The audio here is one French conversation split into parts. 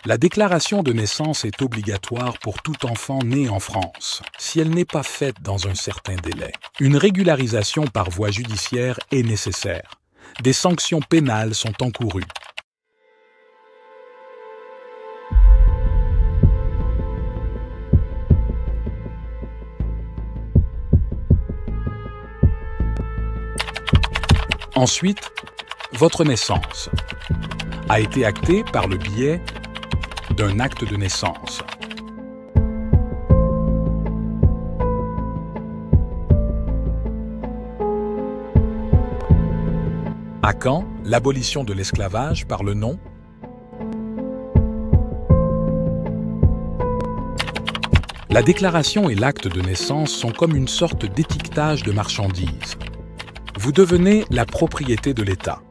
La déclaration de naissance est obligatoire pour tout enfant né en France, si elle n'est pas faite dans un certain délai. Une régularisation par voie judiciaire est nécessaire. Des sanctions pénales sont encourues. Ensuite, votre naissance a été actée par le biais d'un acte de naissance. À quand l'abolition de l'esclavage par le nom? La déclaration et l'acte de naissance sont comme une sorte d'étiquetage de marchandises. Vous devenez la propriété de l'État.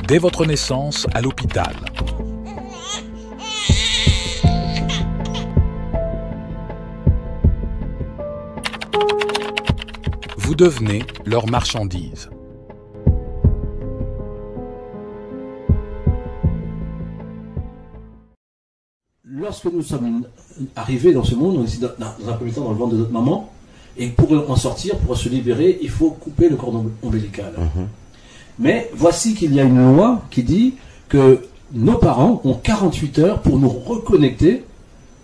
Dès votre naissance à l'hôpital. Vous devenez leur marchandise. Lorsque nous sommes arrivés dans ce monde, on est dans un premier temps dans le ventre de notre maman, et pour en sortir, pour se libérer, il faut couper le cordon ombilical. Mais voici qu'il y a une loi qui dit que nos parents ont 48 heures pour nous reconnecter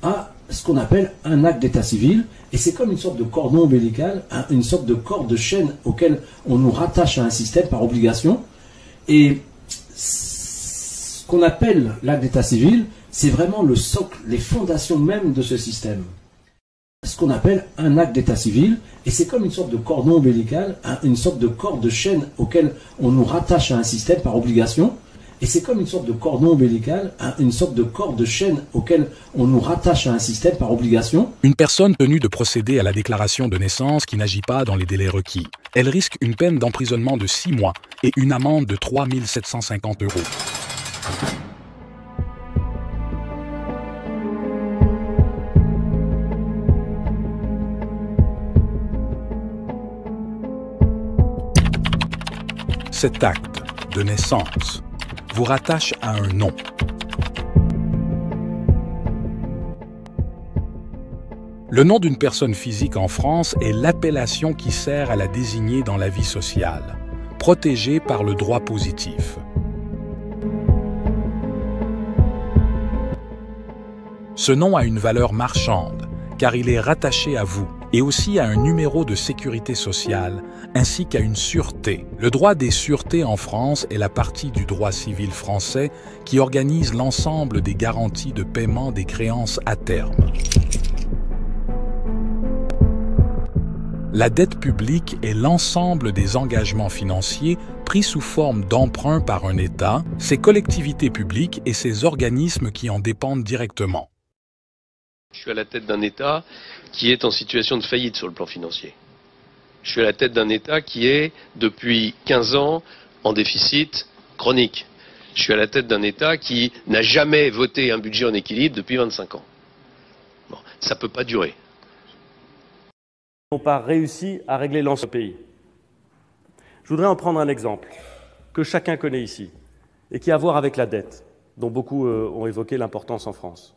à ce qu'on appelle un acte d'état civil. Et c'est comme une sorte de cordon ombilical, une sorte de corde de chaîne auquel on nous rattache à un système par obligation. Et ce qu'on appelle l'acte d'état civil, c'est vraiment le socle, les fondations même de ce système. Ce qu'on appelle un acte d'état civil, et c'est comme une sorte de cordon ombilical, une sorte de corde de chaîne auquel on nous rattache à un système par obligation. Et c'est comme une sorte de cordon ombilical, une sorte de corde de chaîne auquel on nous rattache à un système par obligation. Une personne tenue de procéder à la déclaration de naissance qui n'agit pas dans les délais requis. Elle risque une peine d'emprisonnement de 6 mois et une amende de 3 750 €. Cet acte de naissance vous rattache à un nom. Le nom d'une personne physique en France est l'appellation qui sert à la désigner dans la vie sociale, protégée par le droit positif. Ce nom a une valeur marchande, car il est rattaché à vous, et aussi à un numéro de sécurité sociale, ainsi qu'à une sûreté. Le droit des sûretés en France est la partie du droit civil français qui organise l'ensemble des garanties de paiement des créances à terme. La dette publique est l'ensemble des engagements financiers pris sous forme d'emprunt par un État, ses collectivités publiques et ses organismes qui en dépendent directement. Je suis à la tête d'un État qui est en situation de faillite sur le plan financier. Je suis à la tête d'un État qui est, depuis 15 ans, en déficit chronique. Je suis à la tête d'un État qui n'a jamais voté un budget en équilibre depuis 25 ans. Bon, ça ne peut pas durer. Ils n'ont pas réussi à régler l'ensemble du pays. Je voudrais en prendre un exemple que chacun connaît ici et qui a à voir avec la dette, dont beaucoup ont évoqué l'importance en France.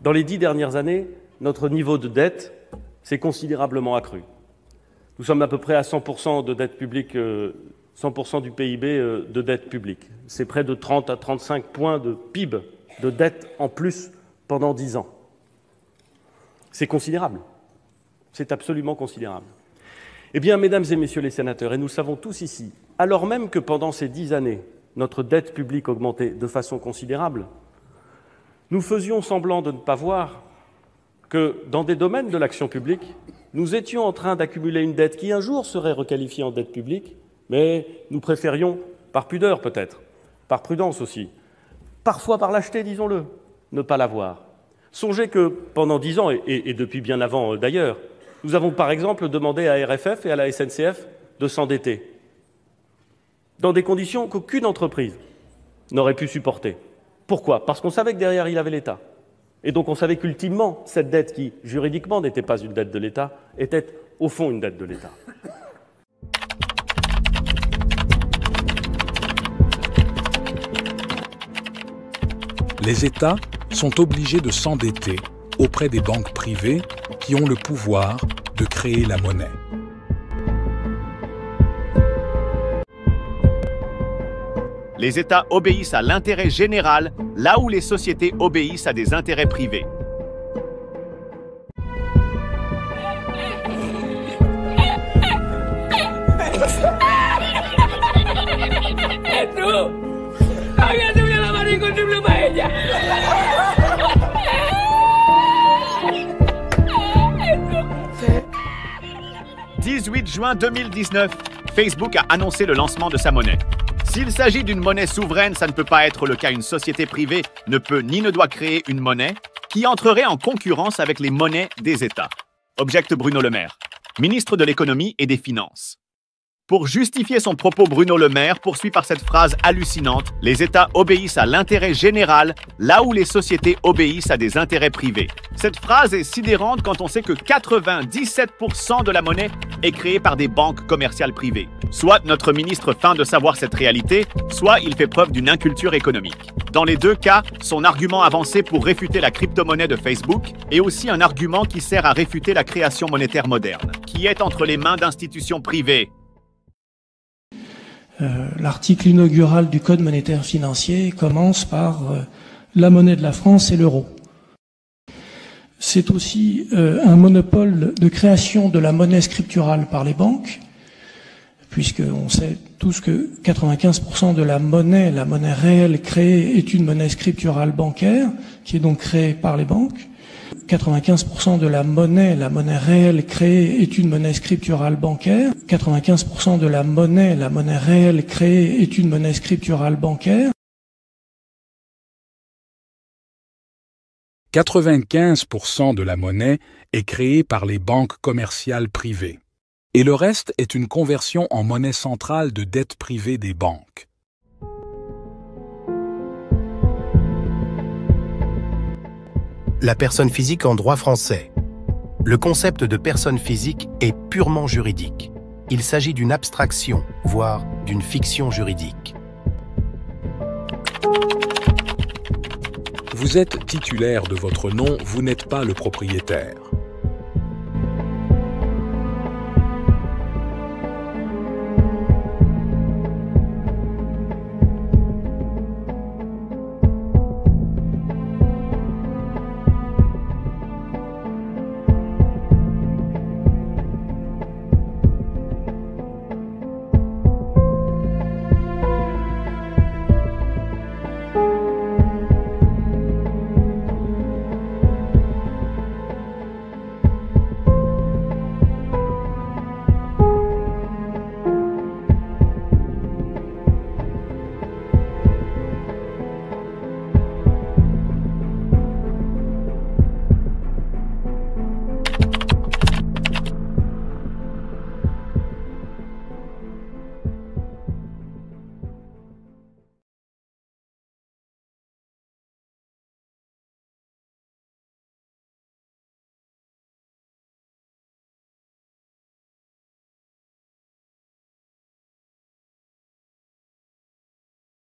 Dans les 10 dernières années, notre niveau de dette s'est considérablement accru. Nous sommes à peu près à 100% de dette publique, 100% du PIB de dette publique. C'est près de 30 à 35 points de PIB de dette en plus pendant 10 ans. C'est considérable. C'est absolument considérable. Eh bien, mesdames et messieurs les sénateurs, et nous le savons tous ici, alors même que pendant ces 10 années, notre dette publique augmentait de façon considérable, nous faisions semblant de ne pas voir que, dans des domaines de l'action publique, nous étions en train d'accumuler une dette qui un jour serait requalifiée en dette publique, mais nous préférions, par pudeur peut-être, par prudence aussi, parfois par lâcheté, disons-le, ne pas l'avoir. Songez que pendant 10 ans, et depuis bien avant d'ailleurs, nous avons par exemple demandé à RFF et à la SNCF de s'endetter, dans des conditions qu'aucune entreprise n'aurait pu supporter. Pourquoi? Parce qu'on savait que derrière, il avait l'État. Et donc on savait qu'ultimement, cette dette qui, juridiquement, n'était pas une dette de l'État, était au fond une dette de l'État. Les États sont obligés de s'endetter auprès des banques privées qui ont le pouvoir de créer la monnaie. Les États obéissent à l'intérêt général, là où les sociétés obéissent à des intérêts privés. « 18 juin 2019, Facebook a annoncé le lancement de sa monnaie. S'il s'agit d'une monnaie souveraine, ça ne peut pas être le cas. Une société privée ne peut ni ne doit créer une monnaie qui entrerait en concurrence avec les monnaies des États. » Objecte Bruno Le Maire, ministre de l'Économie et des Finances. Pour justifier son propos, Bruno Le Maire poursuit par cette phrase hallucinante « Les États obéissent à l'intérêt général, là où les sociétés obéissent à des intérêts privés ». Cette phrase est sidérante quand on sait que 97% de la monnaie est créée par des banques commerciales privées. Soit notre ministre feint de savoir cette réalité, soit il fait preuve d'une inculture économique. Dans les deux cas, son argument avancé pour réfuter la crypto-monnaie de Facebook est aussi un argument qui sert à réfuter la création monétaire moderne, qui est entre les mains d'institutions privées. L'article inaugural du Code monétaire financier commence par la monnaie de la France et l'euro. C'est aussi un monopole de création de la monnaie scripturale par les banques, puisqu'on sait tous que 95% de la monnaie réelle créée est une monnaie scripturale bancaire, qui est donc créée par les banques. 95% de la monnaie réelle créée est une monnaie scripturale bancaire. 95% de la monnaie réelle créée est une monnaie scripturale bancaire. 95% de la monnaie est créée par les banques commerciales privées. Et le reste est une conversion en monnaie centrale de dette privée des banques. La personne physique en droit français. Le concept de personne physique est purement juridique. Il s'agit d'une abstraction, voire d'une fiction juridique. Vous êtes titulaire de votre nom, vous n'êtes pas le propriétaire.